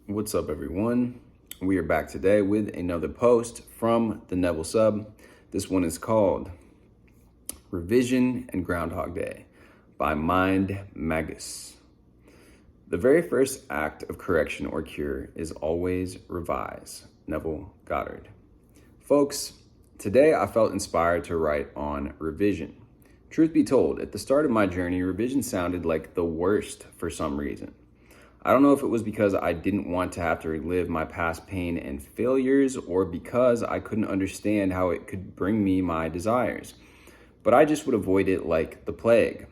What's up, everyone? We are back today with another post from the Neville Sub. This one is called Revision and Groundhog Day by Mind Magus. The very first act of correction or cure is always revise. Neville Goddard. Folks, today I felt inspired to write on revision. Truth be told, at the start of my journey, revision sounded like the worst for some reason. I don't know if it was because I didn't want to have to relive my past pain and failures or because I couldn't understand how it could bring me my desires, but I just would avoid it like the plague.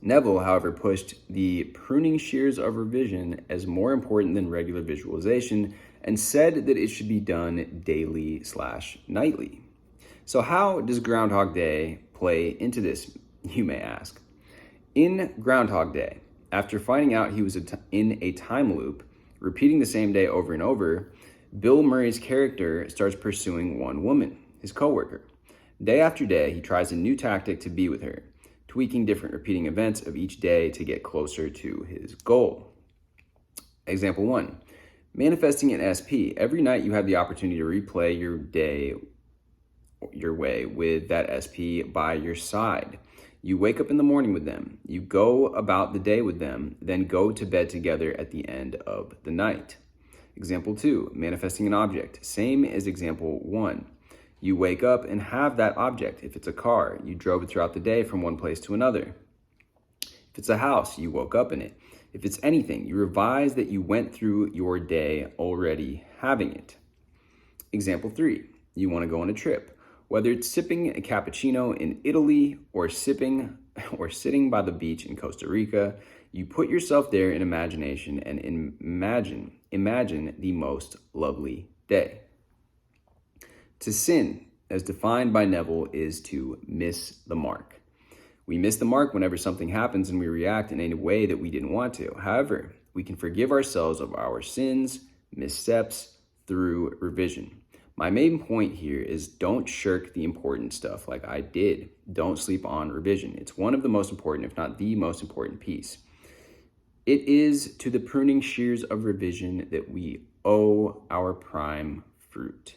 Neville, however, pushed the pruning shears of revision as more important than regular visualization and said that it should be done daily/nightly. So how does Groundhog Day play into this, you may ask? In Groundhog Day, after finding out he was in a time loop, repeating the same day over and over, Bill Murray's character starts pursuing one woman, his coworker. Day after day, he tries a new tactic to be with her, tweaking different repeating events of each day to get closer to his goal. Example 1, manifesting an SP. Every night you have the opportunity to replay your day your way with that SP by your side. You wake up in the morning with them, you go about the day with them, then go to bed together at the end of the night. Example 2, manifesting an object. Same as example 1. You wake up and have that object. If it's a car, you drove it throughout the day from one place to another. If it's a house, you woke up in it. If it's anything, you revise that you went through your day already having it. Example 3, you want to go on a trip. Whether it's sipping a cappuccino in Italy or sitting by the beach in Costa Rica, you put yourself there in imagination and imagine the most lovely day. To sin, as defined by Neville, is to miss the mark. We miss the mark whenever something happens and we react in a way that we didn't want to. However, we can forgive ourselves of our sins, missteps through revision. My main point here is don't shirk the important stuff like I did. Don't sleep on revision. It's one of the most important, if not the most important piece. It is to the pruning shears of revision that we owe our prime fruit.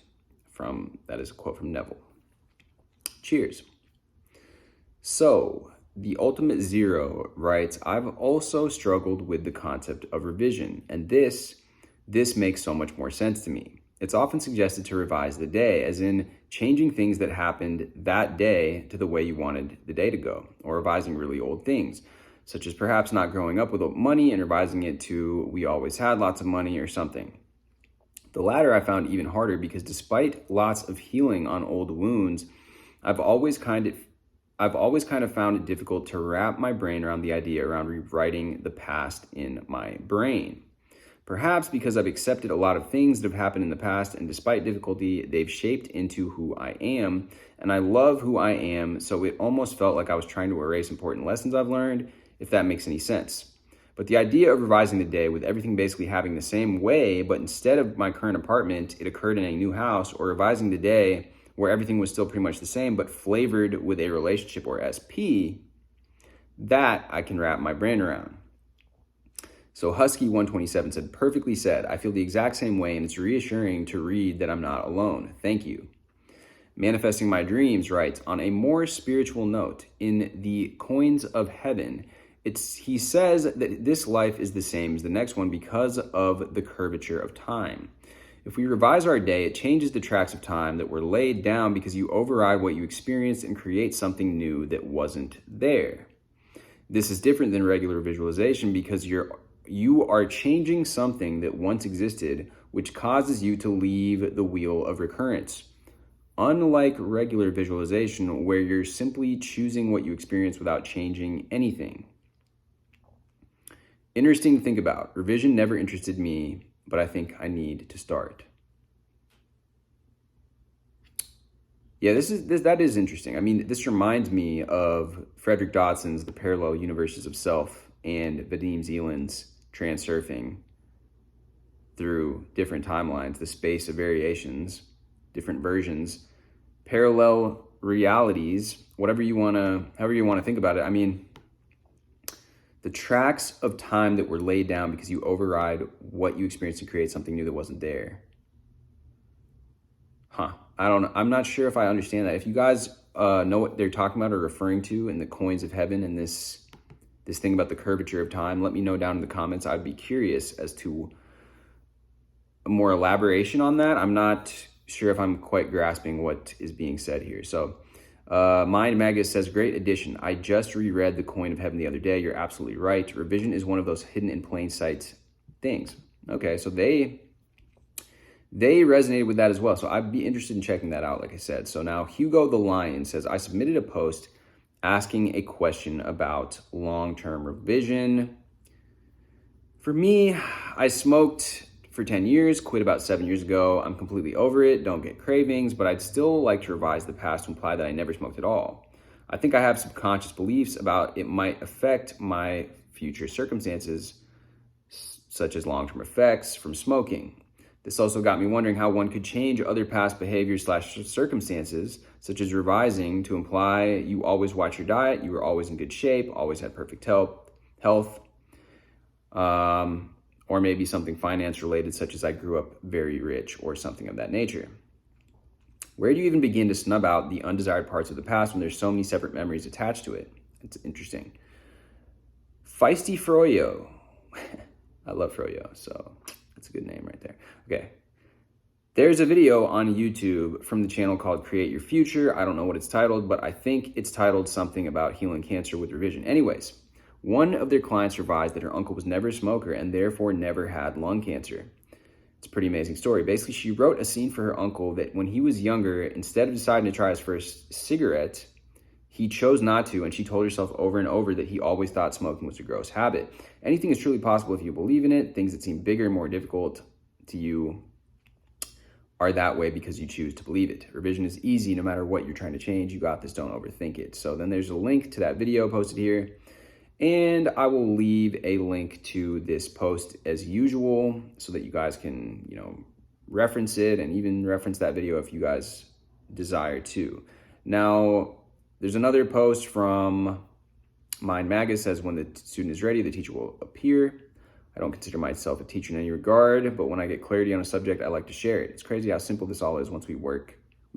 That is a quote from Neville. Cheers. So, the Ultimate Zero writes, I've also struggled with the concept of revision, and this makes so much more sense to me. It's often suggested to revise the day, as in changing things that happened that day to the way you wanted the day to go, or revising really old things, such as perhaps not growing up with money and revising it to we always had lots of money or something. The latter I found even harder because despite lots of healing on old wounds, I've always kind of found it difficult to wrap my brain around the idea around rewriting the past in my brain. Perhaps because I've accepted a lot of things that have happened in the past, and despite difficulty, they've shaped into who I am, and I love who I am, so it almost felt like I was trying to erase important lessons I've learned, if that makes any sense. But the idea of revising the day with everything basically having the same way, but instead of my current apartment, it occurred in a new house, or revising the day where everything was still pretty much the same, but flavored with a relationship or SP, that I can wrap my brain around. So Husky127 said, perfectly said. I feel the exact same way, and it's reassuring to read that I'm not alone. Thank you. Manifesting My Dreams writes, on a more spiritual note, in the Coins of Heaven, he says that this life is the same as the next one because of the curvature of time. If we revise our day, it changes the tracks of time that were laid down because you override what you experienced and create something new that wasn't there. This is different than regular visualization because you are changing something that once existed, which causes you to leave the wheel of recurrence. Unlike regular visualization, where you're simply choosing what you experience without changing anything. Interesting to think about. Revision never interested me, but I think I need to start. Yeah, that is interesting. I mean, this reminds me of Frederick Dodson's The Parallel Universes of Self and Vadim Zeland's Transurfing through different timelines, the space of variations, different versions, parallel realities, however you want to think about it. I mean, The tracks of time that were laid down because you override what you experienced to create something new that wasn't there. I don't know. I'm not sure if I understand that. If you guys know what they're talking about or referring to in the coins of heaven and this thing about the curvature of time, let me know down in the comments. I'd be curious as to more elaboration on that. I'm not sure if I'm quite grasping what is being said here. So Mind Magus says, great addition. I just reread The Coin of Heaven the other day. You're absolutely right. Revision is one of those hidden in plain sight things. Okay, so they resonated with that as well. So I'd be interested in checking that out, like I said. So now Hugo the Lion says, I submitted a post asking a question about long-term revision. For me, I smoked for 10 years, quit about 7 years ago. I'm completely over it, don't get cravings, but I'd still like to revise the past to imply that I never smoked at all. I think I have subconscious beliefs about it might affect my future circumstances, such as long-term effects from smoking. This also got me wondering how one could change other past behaviors / circumstances, such as revising to imply you always watch your diet, you were always in good shape, always had perfect health, or maybe something finance related, such as I grew up very rich or something of that nature. Where do you even begin to snub out the undesired parts of the past when there's so many separate memories attached to it? It's interesting. Feisty Froyo. I love Froyo, so that's a good name right there. Okay. There's a video on YouTube from the channel called Create Your Future. I don't know what it's titled, but I think it's titled something about healing cancer with revision. Anyways, one of their clients revised that her uncle was never a smoker and therefore never had lung cancer. It's a pretty amazing story. Basically, she wrote a scene for her uncle that when he was younger, instead of deciding to try his first cigarette, he chose not to, and she told herself over and over that he always thought smoking was a gross habit. Anything is truly possible if you believe in it. Things that seem bigger and more difficult to you are that way because you choose to believe it. Revision is easy no matter what you're trying to change. You got this, don't overthink it. So then there's a link to that video posted here. And I will leave a link to this post as usual so that you guys can, reference it and even reference that video if you guys desire to. Now, there's another post from Mind Magus says, when the student is ready, the teacher will appear. I don't consider myself a teacher in any regard, but when I get clarity on a subject, I like to share it. It's crazy how simple this all is once we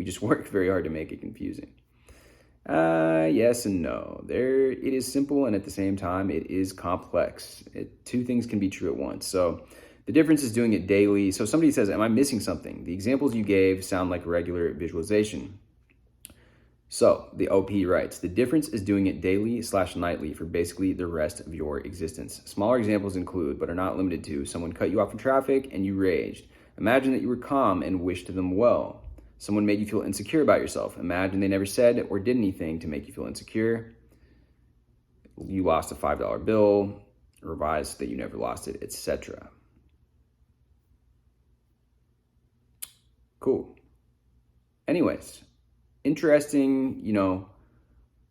just work very hard to make it confusing. Yes and no. It is simple, and at the same time, it is complex. Two things can be true at once. So the difference is doing it daily. So somebody says, am I missing something? The examples you gave sound like regular visualization. So the OP writes, the difference is doing it daily / nightly for basically the rest of your existence. Smaller examples include, but are not limited to, someone cut you off in traffic and you raged. Imagine that you were calm and wished them well. Someone made you feel insecure about yourself. Imagine they never said or did anything to make you feel insecure. You lost a $5 bill, revised that you never lost it, etc. Cool. Anyways, interesting,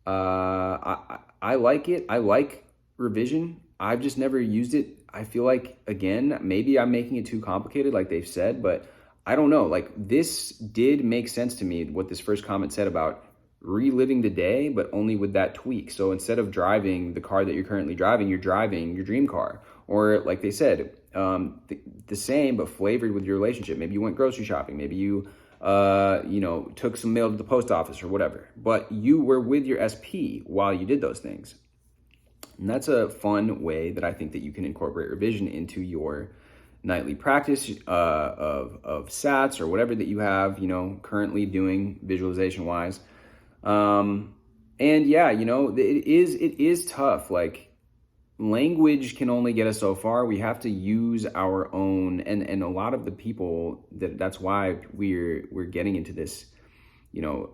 I like it. I like revision. I've just never used it. I feel like, again, maybe I'm making it too complicated like they've said, but I don't know. Like, this did make sense to me, what this first comment said about reliving the day, but only with that tweak. So instead of driving the car that you're currently driving, you're driving your dream car. Or like they said, the same, but flavored with your relationship. Maybe you went grocery shopping. Maybe you, took some mail to the post office or whatever. But you were with your SP while you did those things. And that's a fun way that I think that you can incorporate revision into your nightly practice of SATs or whatever that you have, currently doing visualization wise. And yeah, it is tough. Like, language can only get us so far. We have to use our own, and a lot of the people that's why we're getting into this,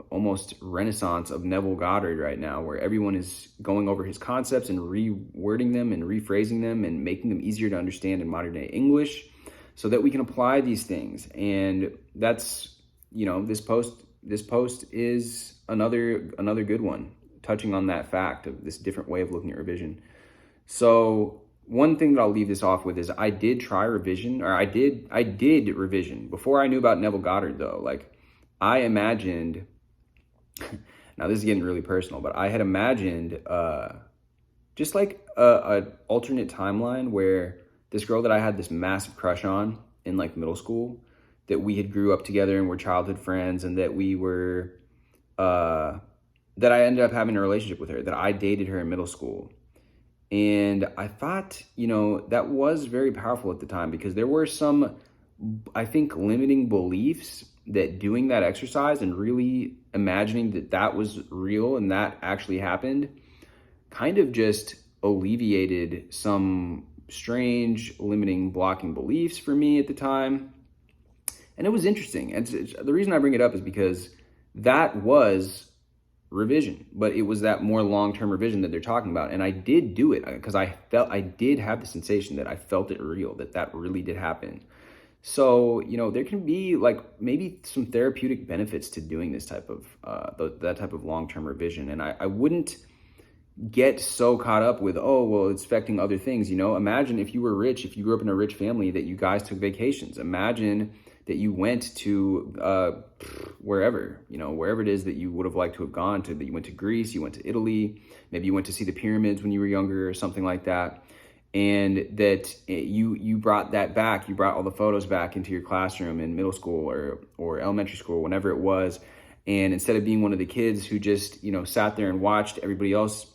almost renaissance of Neville Goddard right now, where everyone is going over his concepts and rewording them and rephrasing them and making them easier to understand in modern day English so that we can apply these things. And that's, this post is another good one, touching on that fact of this different way of looking at revision. So one thing that I'll leave this off with is I did try revision, or I did revision before I knew about Neville Goddard though. Like, I imagined, now this is getting really personal, but I had imagined just like a alternate timeline where this girl that I had this massive crush on in like middle school, that we had grew up together and were childhood friends, and that we were, that I ended up having a relationship with her, that I dated her in middle school. And I thought, that was very powerful at the time, because there were some, I think, limiting beliefs that doing that exercise and really imagining that that was real and that actually happened kind of just alleviated some strange limiting blocking beliefs for me at the time. And it was interesting. And the reason I bring it up is because that was revision, but it was that more long-term revision that they're talking about. And I did do it because I did have the sensation that I felt it real, that really did happen. So, there can be like maybe some therapeutic benefits to doing this type of, that type of long-term revision. And I wouldn't get so caught up with, oh, well, it's affecting other things. Imagine if you were rich, if you grew up in a rich family, that you guys took vacations. Imagine that you went to wherever it is that you would have liked to have gone to, that you went to Greece, you went to Italy, maybe you went to see the pyramids when you were younger or something like that. And that you brought that back, you brought all the photos back into your classroom in middle school or elementary school, whenever it was. And instead of being one of the kids who just, sat there and watched everybody else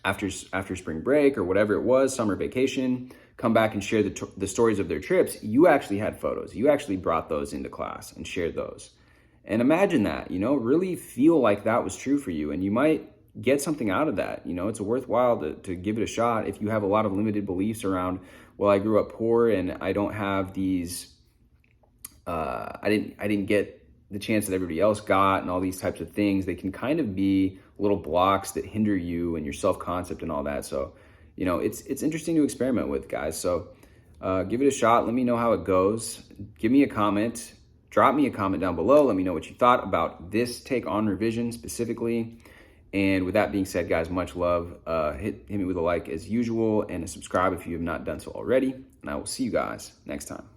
after spring break or whatever it was, summer vacation, come back and share the stories of their trips, you actually had photos. You actually brought those into class and shared those. And imagine that, really feel like that was true for you. And you might get something out of that. It's worthwhile to give it a shot if you have a lot of limited beliefs around, well, I grew up poor and I don't have these, I didn't get the chance that everybody else got, and all these types of things. They can kind of be little blocks that hinder you and your self-concept and all that. So, it's interesting to experiment with, guys. So give it a shot. Let me know how it goes. Give me a comment. Drop me a comment down below. Let me know what you thought about this take on revision specifically. And with that being said, guys, much love. Hit me with a like as usual and a subscribe if you have not done so already. And I will see you guys next time.